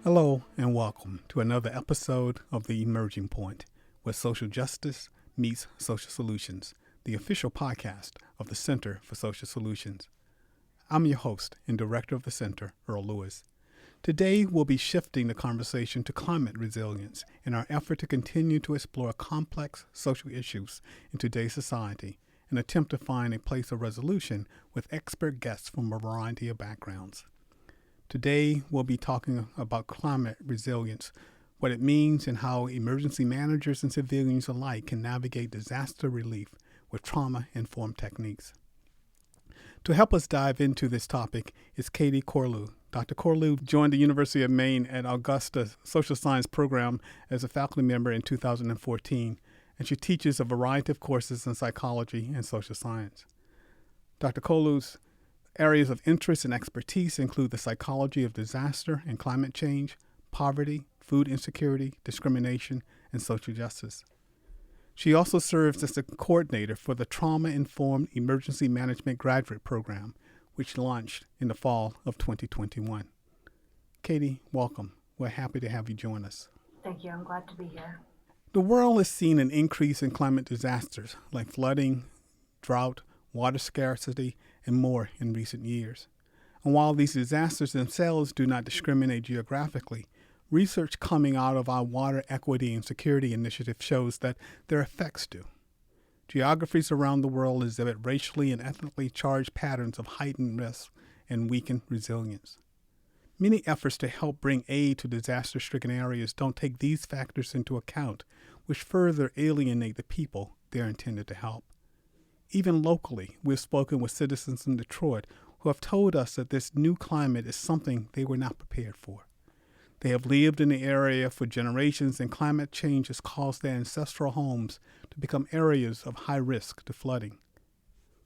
Hello and welcome to another episode of The Emerging Point, where social justice meets social solutions, the official podcast of the Center for Social Solutions. I'm your host and director of the center, Earl Lewis. Today, we'll be shifting the conversation to climate resilience in our effort to continue to explore complex social issues in today's society and attempt to find a place of resolution with expert guests from a variety of backgrounds. Today, we'll be talking about climate resilience, what it means, and how emergency managers and civilians alike can navigate disaster relief with trauma-informed techniques. To help us dive into this topic is Kati Corlew. Dr. Corlew joined the University of Maine at Augusta Social Science program as a faculty member in 2014, and she teaches a variety of courses in psychology and social science. Dr. Corlew's areas of interest and expertise include the psychology of disaster and climate change, poverty, food insecurity, discrimination, and social justice. She also serves as the coordinator for the Trauma-Informed Emergency Management Graduate Program, which launched in the fall of 2021. Kati, welcome. We're happy to have you join us. Thank you. I'm glad to be here. The world has seen an increase in climate disasters like flooding, drought, water scarcity, and more in recent years. And while these disasters themselves do not discriminate geographically, research coming out of our Water Equity and Security Initiative shows that their effects do. Geographies around the world exhibit racially and ethnically charged patterns of heightened risk and weakened resilience. Many efforts to help bring aid to disaster-stricken areas don't take these factors into account, which further alienate the people they're intended to help. Even locally, we've spoken with citizens in Detroit who have told us that this new climate is something they were not prepared for. They have lived in the area for generations, and climate change has caused their ancestral homes to become areas of high risk to flooding.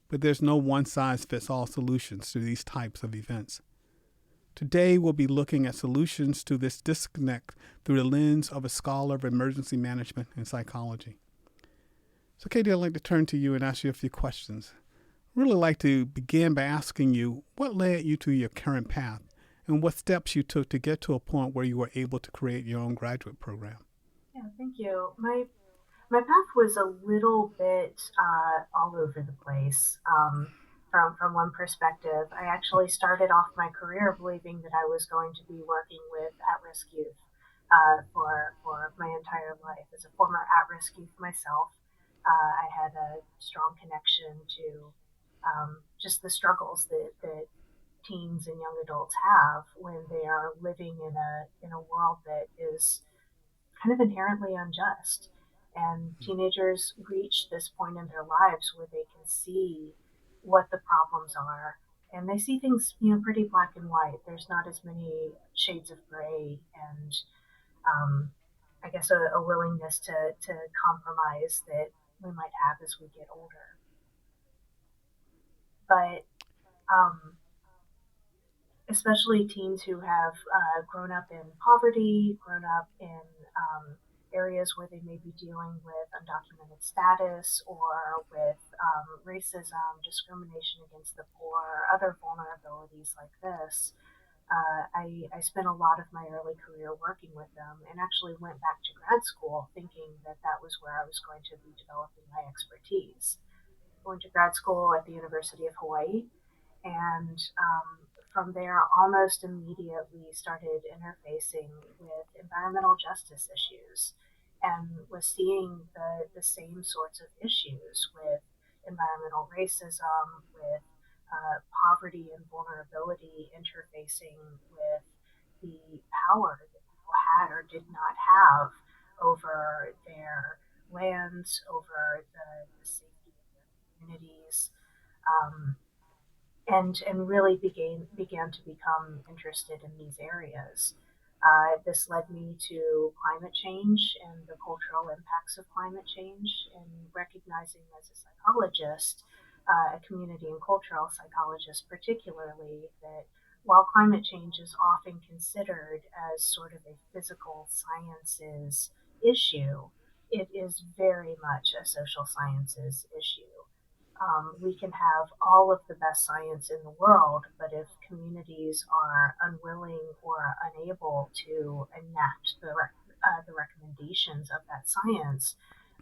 But there's no one-size-fits-all solutions to these types of events. Today, we'll be looking at solutions to this disconnect through the lens of a scholar of emergency management and psychology. So, Kati, I'd like to turn to you and ask you a few questions. I'd really like to begin by asking you what led you to your current path and what steps you took to get to a point where you were able to create your own graduate program. Yeah, thank you. My path was a little bit all over the place. From one perspective, I actually started off my career believing that I was going to be working with at-risk youth for my entire life. As a former at-risk youth myself, I had a strong connection to just the struggles that teens and young adults have when they are living in a world that is kind of inherently unjust. And teenagers reach this point in their lives where they can see what the problems are, and they see things, pretty black and white. There's not as many shades of gray, and I guess a willingness to compromise that we might have as we get older. But especially teens who have grown up in poverty, grown up in areas where they may be dealing with undocumented status or with racism, discrimination against the poor, other vulnerabilities like this. I spent a lot of my early career working with them, and actually went back to grad school thinking that that was where I was going to be developing my expertise. Going to grad school at the University of Hawaii, and from there almost immediately started interfacing with environmental justice issues, and was seeing the same sorts of issues with environmental racism, with poverty and vulnerability interfacing with the power that people had or did not have over their lands, over the safety of their communities, um, and really began to become interested in these areas. This led me to climate change and the cultural impacts of climate change, and recognizing as a psychologist, a community and cultural psychologist particularly, that while climate change is often considered as sort of a physical sciences issue, it is very much a social sciences issue. We can have all of the best science in the world, but if communities are unwilling or unable to enact the recommendations of that science,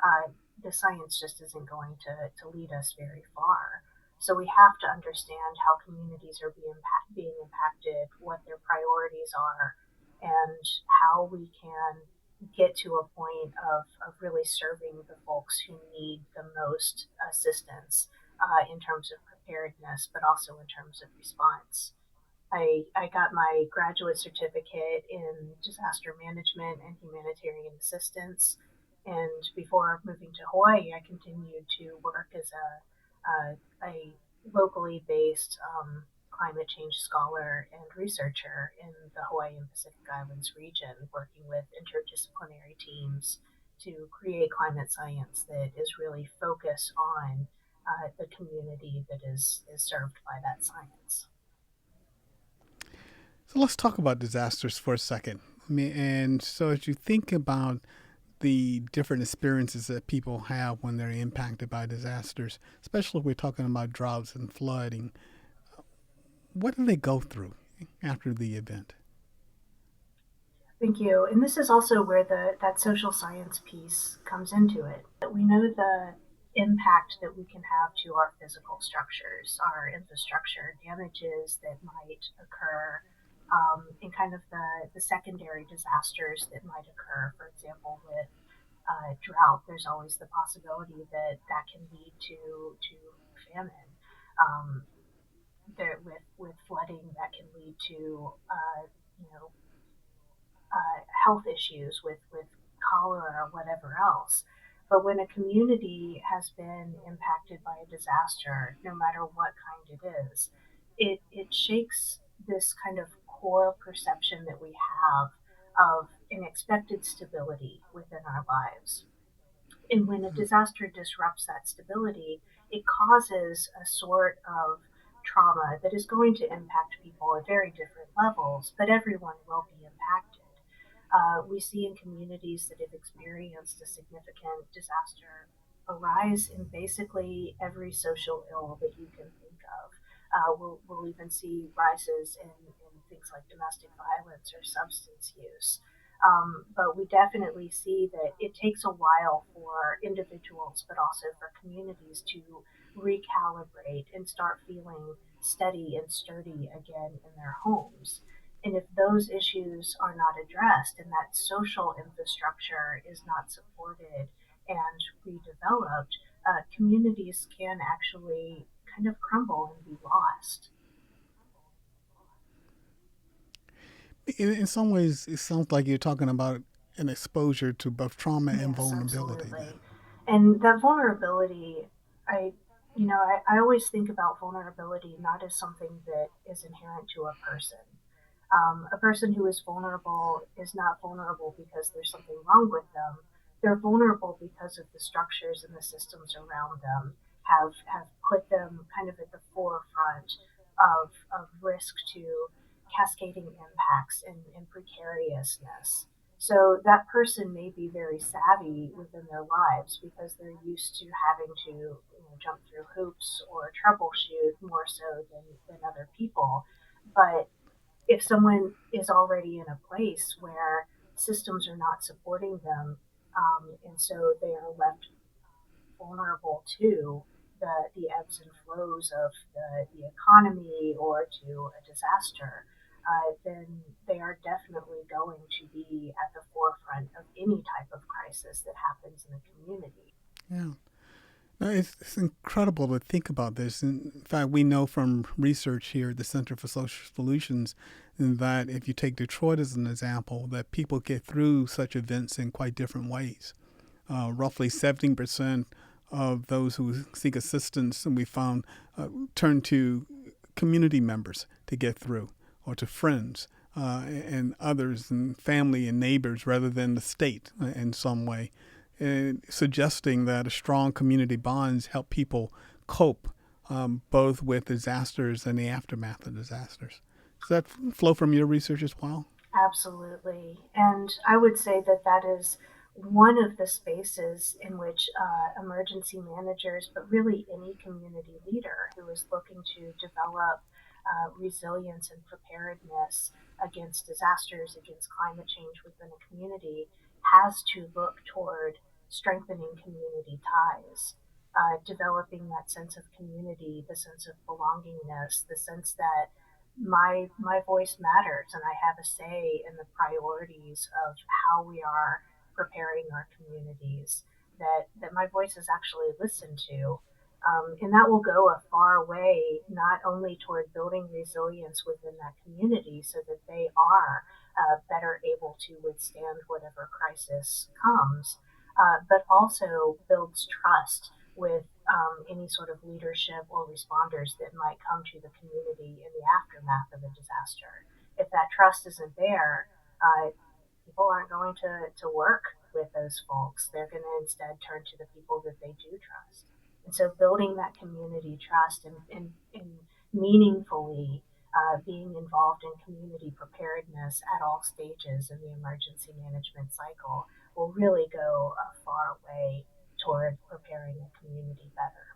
uh, the science just isn't going to lead us very far. So we have to understand how communities are being impacted, what their priorities are, and how we can get to a point of really serving the folks who need the most assistance in terms of preparedness, but also in terms of response. I got my graduate certificate in disaster management and humanitarian assistance. And before moving to Hawaii, I continued to work as a locally based climate change scholar and researcher in the Hawaii and Pacific Islands region, working with interdisciplinary teams to create climate science that is really focused on the community that is served by that science. So let's talk about disasters for a second. I mean, and so as you think about the different experiences that people have when they're impacted by disasters, especially if we're talking about droughts and flooding, what do they go through after the event? Thank you. And this is also where that social science piece comes into it. That we know the impact that we can have to our physical structures, our infrastructure, damages that might occur, and kind of the secondary disasters that might occur. For example, with drought, there's always the possibility that that can lead to famine. Um, with flooding, that can lead to you know health issues with cholera or whatever else. But when a community has been impacted by a disaster, no matter what kind it is, it shakes this kind of core perception that we have of an expected stability within our lives. And when a disaster disrupts that stability, it causes a sort of trauma that is going to impact people at very different levels, but everyone will be impacted. We see in communities that have experienced a significant disaster a rise in basically every social ill that you can think of. We'll even see rises in things like domestic violence or substance use. But we definitely see that it takes a while for individuals, but also for communities to recalibrate and start feeling steady and sturdy again in their homes. And if those issues are not addressed and that social infrastructure is not supported and redeveloped, communities can actually kind of crumble and be lost. In some ways, it sounds like you're talking about an exposure to both trauma and Yes, vulnerability. Then, absolutely. And that vulnerability, I, I always think about vulnerability not as something that is inherent to a person. A person who is vulnerable is not vulnerable because there's something wrong with them. They're vulnerable because of the structures and the systems around them have put them kind of at the forefront of risk to cascading impacts and precariousness. So that person may be very savvy within their lives because they're used to having to jump through hoops or troubleshoot more so than other people. But if someone is already in a place where systems are not supporting them, and so they are left vulnerable to the ebbs and flows of the economy or to a disaster, then they are definitely going to be at the forefront of any type of crisis that happens in a community. yeah. No, it's incredible to think about this. In fact, we know from research here at the Center for Social Solutions that if you take Detroit as an example, that people get through such events in quite different ways. Roughly 70% of those who seek assistance, and we found, turn to community members to get through, or to friends and others, and family and neighbors, rather than the state in some way, suggesting that a strong community bonds help people cope both with disasters and the aftermath of disasters. Does that flow from your research as well? Absolutely. And I would say that that is one of the spaces in which emergency managers, but really any community leader who is looking to develop resilience and preparedness against disasters, against climate change within a community, has to look toward strengthening community ties, developing that sense of community, the sense of belongingness, the sense that my voice matters and I have a say in the priorities of how we are preparing our communities, that my voice is actually listened to. And that will go a far way, not only toward building resilience within that community so that they are better able to withstand whatever crisis comes, but also builds trust with any sort of leadership or responders that might come to the community in the aftermath of a disaster. If that trust isn't there, people aren't going to work with those folks. They're going to instead turn to the people that they do trust. And so building that community trust and meaningfully being involved in community preparedness at all stages in the emergency management cycle will really go a far way toward preparing a community better.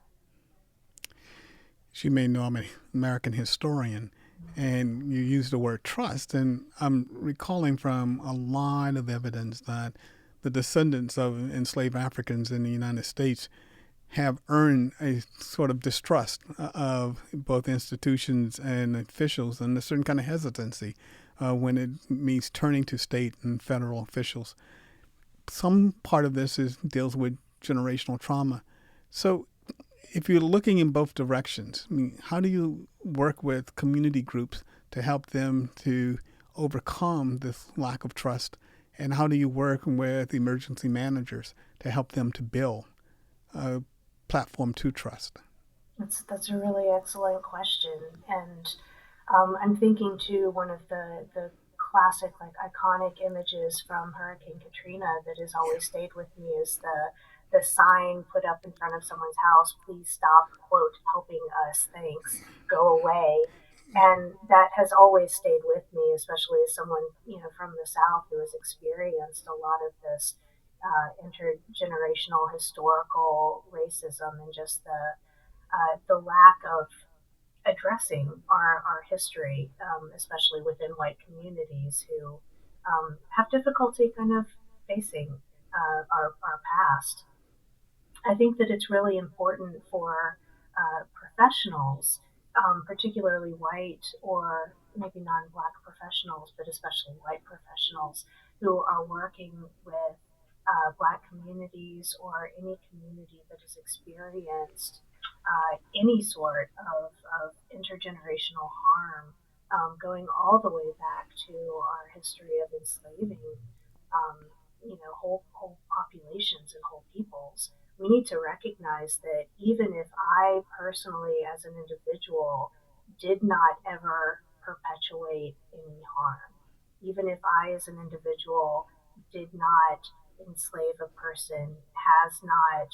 As you may know, I'm an American historian, and you use the word trust, and I'm recalling from a lot of evidence that the descendants of enslaved Africans in the United States have earned a sort of distrust of both institutions and officials, and a certain kind of hesitancy when it means turning to state and federal officials. Some part of this deals with generational trauma. So, if you're looking in both directions, I mean, how do you work with community groups to help them to overcome this lack of trust? And how do you work with emergency managers to help them to build a platform to trust? That's a really excellent question, and I'm thinking too one of the classic like iconic images from Hurricane Katrina that has always stayed with me is the sign put up in front of someone's house, please stop, quote, helping us, thanks, go away. And that has always stayed with me, especially as someone, from the South who has experienced a lot of this intergenerational historical racism and just the lack of addressing our history, especially within white communities who have difficulty kind of facing our past. I think that it's really important for professionals, particularly white or maybe non black professionals, but especially white professionals who are working with black communities or any community that has experienced any sort of intergenerational harm, going all the way back to our history of enslaving, whole populations and whole peoples. We need to recognize that even if I personally, as an individual, did not ever perpetuate any harm, even if I, as an individual, did not enslave a person, has not,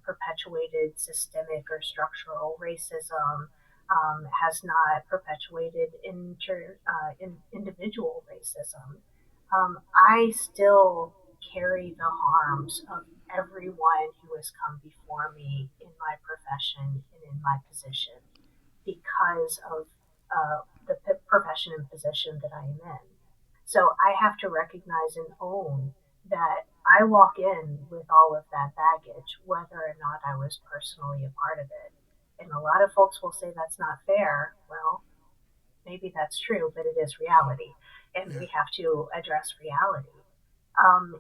perpetuated systemic or structural racism, has not perpetuated individual racism, I still carry the harms of everyone who has come before me in my profession and in my position because of the profession and position that I am in. So I have to recognize and own that I walk in with all of that baggage, whether or not I was personally a part of it. And a lot of folks will say that's not fair. Well, maybe that's true, but it is reality, and Yeah. we have to address reality.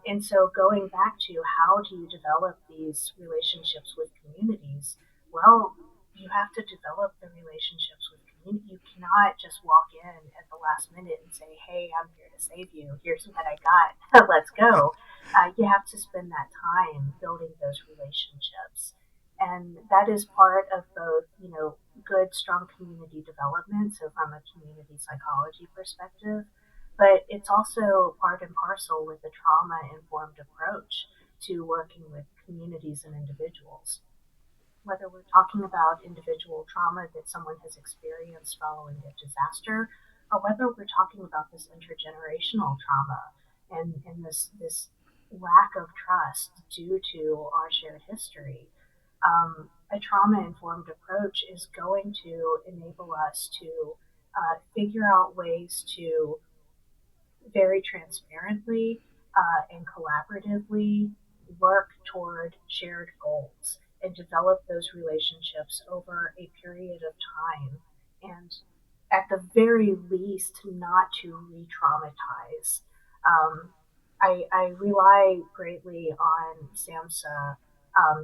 And so, going back to how do you develop these relationships with communities? Well, you have to develop the relationships with community. You cannot just walk in at the last minute and say, "Hey, I'm here to save you. Here's what I got. Let's go." You have to spend that time building those relationships, and that is part of both, good, strong community development. So, from a community psychology perspective, but it's also part and parcel with the trauma informed approach to working with communities and individuals. Whether we're talking about individual trauma that someone has experienced following a disaster, or whether we're talking about this intergenerational trauma and this lack of trust due to our shared history. A trauma informed approach is going to enable us to figure out ways to very transparently and collaboratively work toward shared goals and develop those relationships over a period of time. And at the very least, not to re traumatize. Um, I rely greatly on SAMHSA,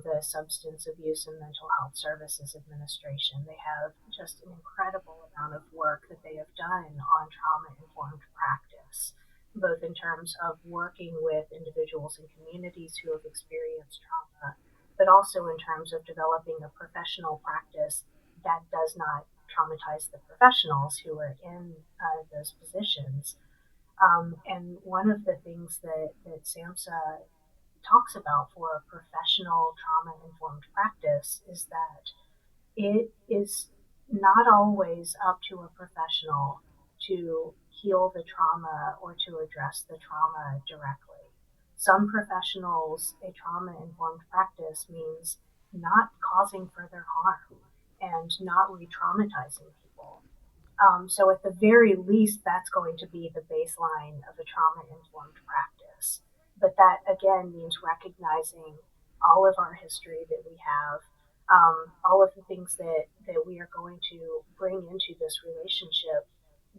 the Substance Abuse and Mental Health Services Administration. They have just an incredible amount of work that they have done on trauma informed practice, both in terms of working with individuals and communities who have experienced trauma, but also in terms of developing a professional practice that does not traumatize the professionals who are in those positions. And one of the things that SAMHSA talks about for a professional trauma informed practice is that it is not always up to a professional to heal the trauma or to address the trauma directly. Some professionals, a trauma informed practice means not causing further harm and not re traumatizing people. So, at the very least, that's going to be the baseline of a trauma informed practice. But that again means recognizing all of our history that we have, all of the things that we are going to bring into this relationship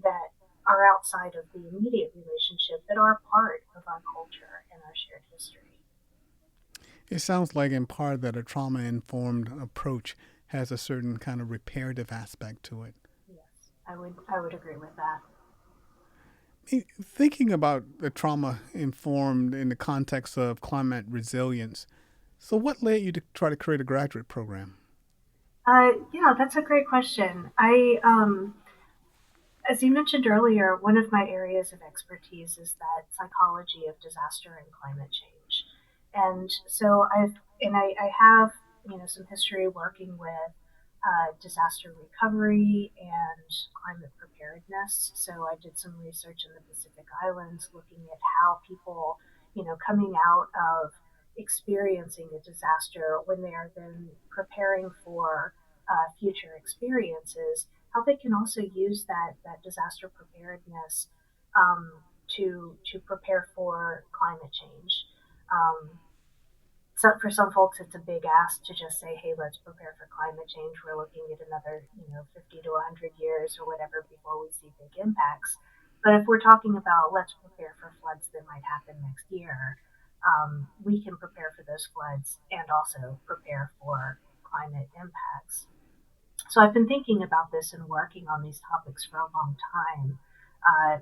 that are outside of the immediate relationship, that are part of our culture and our shared history. It sounds like, in part, that a trauma informed approach has a certain kind of reparative aspect to it. Yes, I would agree with that. Thinking about the trauma informed in the context of climate resilience, so what led you to try to create a graduate program? Yeah, that's a great question. As you mentioned earlier, one of my areas of expertise is that psychology of disaster and climate change. And so I have, some history working with disaster recovery and climate preparedness. So I did some research in the Pacific Islands looking at how people, coming out of experiencing a disaster, when they are then preparing for future experiences, how they can also use that disaster preparedness to prepare for climate change. Um, so for some folks, it's a big ask to just say, "Hey, let's prepare for climate change. We're looking at another, 50 to 100 years or whatever before we see big impacts." But if we're talking about let's prepare for floods that might happen next year, we can prepare for those floods and also prepare for climate impacts. So I've been thinking about this and working on these topics for a long time,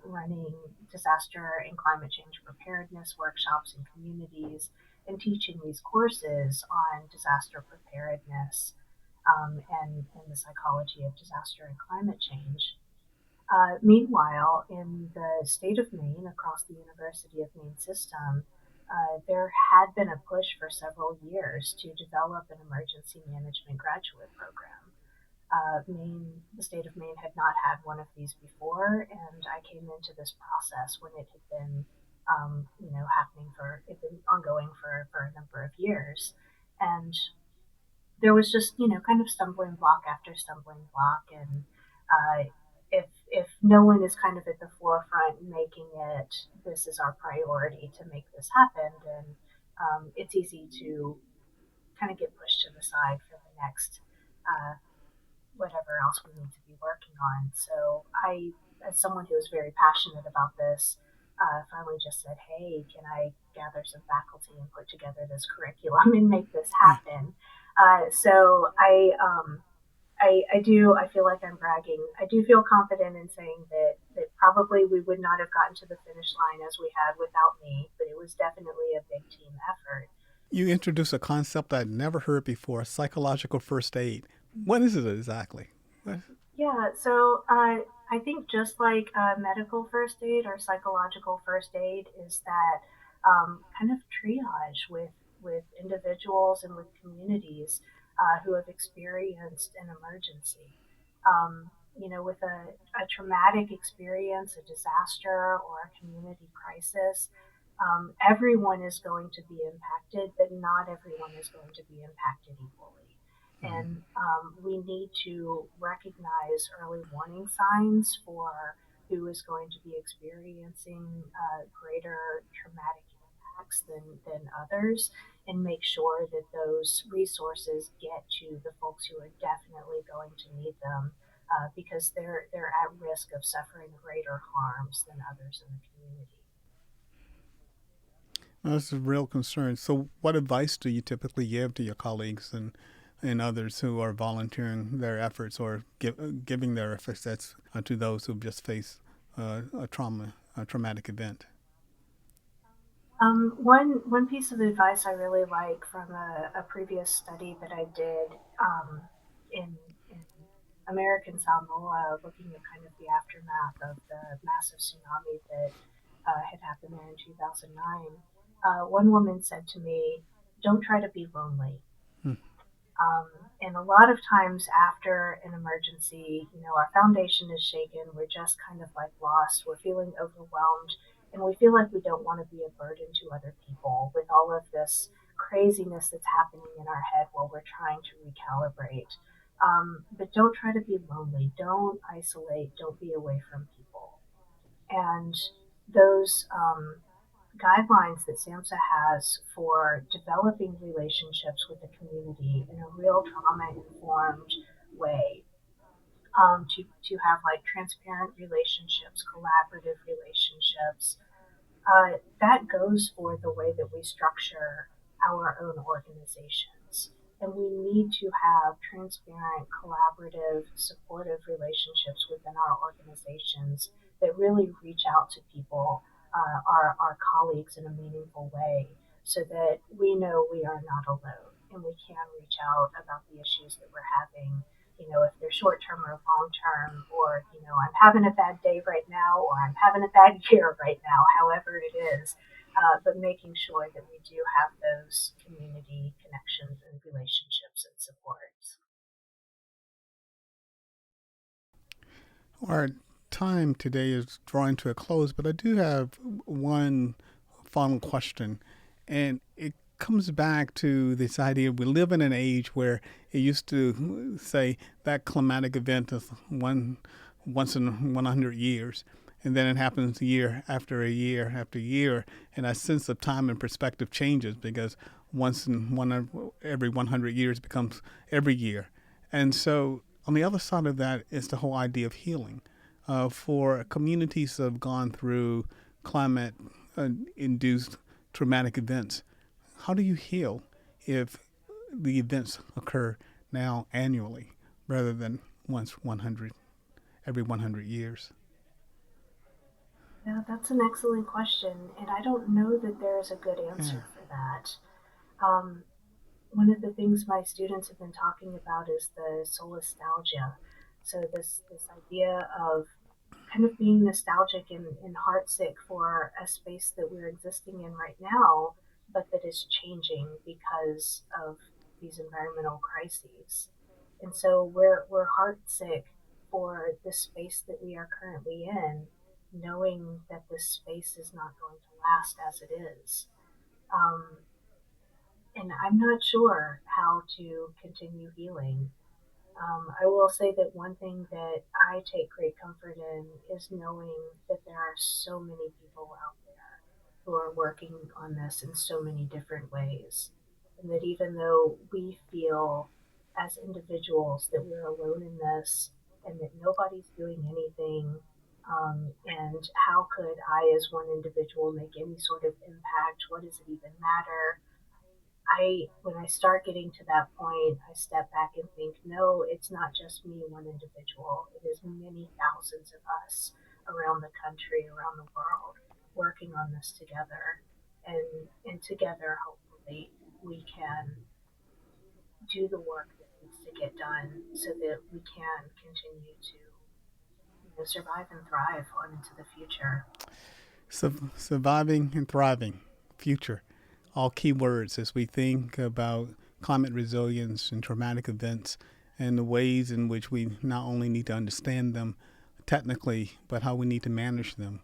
running disaster and climate change preparedness workshops in communities and teaching these courses on disaster preparedness and the psychology of disaster and climate change. Meanwhile, in the state of Maine, across the University of Maine system, there had been a push for several years to develop an emergency management graduate program. The state of Maine had not had one of these before, and I came into this process when it had been, happening it had been ongoing for a number of years, and there was just, kind of stumbling block after stumbling block, and if no one is kind of at the forefront making it, this is our priority to make this happen, then it's easy to kind of get pushed to the side for the next uh, whatever else we need to be working on. So as someone who is very passionate about this, finally just said, "Hey, can I gather some faculty and put together this curriculum and make this happen?" So I do. I feel like I'm bragging. I do feel confident in saying that probably we would not have gotten to the finish line as we had without me, but it was definitely a big team effort. You introduced a concept I'd never heard before: psychological first aid. What is it exactly? What? Yeah, so I think just like medical first aid or psychological first aid is that kind of triage with individuals and with communities who have experienced an emergency. With a traumatic experience, a disaster, or a community crisis, Everyone is going to be impacted, but not everyone is going to be impacted equally. And we need to recognize early warning signs for who is going to be experiencing greater traumatic impacts than others, and make sure that those resources get to the folks who are definitely going to need them, because they're at risk of suffering greater harms than others in the community. That's a real concern. So, what advice do you typically give to your colleagues and others who are volunteering their efforts or giving their efforts to those who've just faced a traumatic event? One piece of advice I really like from a previous study that I did, in American Samoa, looking at kind of the aftermath of the massive tsunami that had happened there in 2009. One woman said to me, "Don't try to be lonely." Hmm. And a lot of times after an emergency, our foundation is shaken. We're just kind of like lost. We're feeling overwhelmed. And we feel like we don't want to be a burden to other people with all of this craziness that's happening in our head while we're trying to recalibrate. But don't try to be lonely. Don't isolate. Don't be away from people. And those guidelines that SAMHSA has for developing relationships with the community in a real trauma informed way, to have like transparent relationships, collaborative relationships, that goes for the way that we structure our own organizations. And we need to have transparent, collaborative, supportive relationships within our organizations that really reach out to people, our colleagues, in a meaningful way, so that we know we are not alone and we can reach out about the issues that we're having, if they're short term or long term, or, I'm having a bad day right now, or I'm having a bad year right now, however it is. But making sure that we do have those community connections and relationships and supports. Our time today is drawing to a close, but I do have one final question, and it comes back to this idea we live in an age where it used to say that climatic event is once in 100 years, and then it happens year after year after year, and that sense of time and perspective changes because once in every 100 years becomes every year. And so on the other side of that is the whole idea of healing. For communities that have gone through climate induced traumatic events, how do you heal if the events occur now annually rather than once 100 every 100 years? Yeah, that's an excellent question, and I don't know that there's a good Yeah. answer for that. Um, One of the things my students have been talking about is the solastalgia. So this idea of kind of being nostalgic and heartsick for a space that we're existing in right now, but that is changing because of these environmental crises. And so we're heartsick for the space that we are currently in, knowing that this space is not going to last as it is. Um, and I'm not sure how to continue healing. I will say that one thing that I take great comfort in is knowing that there are so many people out there who are working on this in so many different ways. And that even though we feel as individuals that we're alone in this and that nobody's doing anything, and how could I, as one individual, make any sort of impact? What does it even matter? When I start getting to that point, I step back and think, no, it's not just me, one individual. It is many thousands of us around the country, around the world, working on this together. And together, hopefully, we can do the work that needs to get done so that we can continue to, survive and thrive on into the future. Surviving and thriving, future, all key words as we think about climate resilience and traumatic events and the ways in which we not only need to understand them technically, but how we need to manage them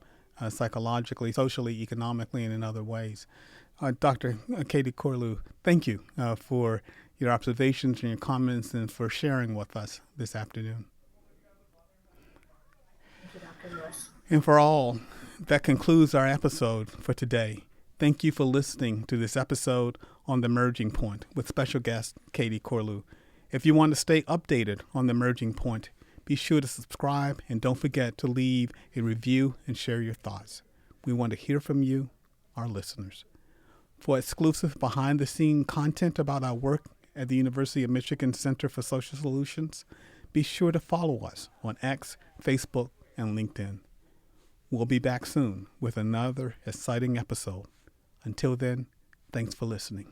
psychologically, socially, economically, and in other ways. Dr. Kati Corlew, thank you for your observations and your comments and for sharing with us this afternoon. Thank you, Dr. Lewis. And for all, that concludes our episode for today. Thank you for listening to this episode on The Merging Point with special guest Kati Corlew. If you want to stay updated on The Merging Point, be sure to subscribe and don't forget to leave a review and share your thoughts. We want to hear from you, our listeners. For exclusive behind-the-scenes content about our work at the University of Michigan Center for Social Solutions, be sure to follow us on X, Facebook, and LinkedIn. We'll be back soon with another exciting episode. Until then, thanks for listening.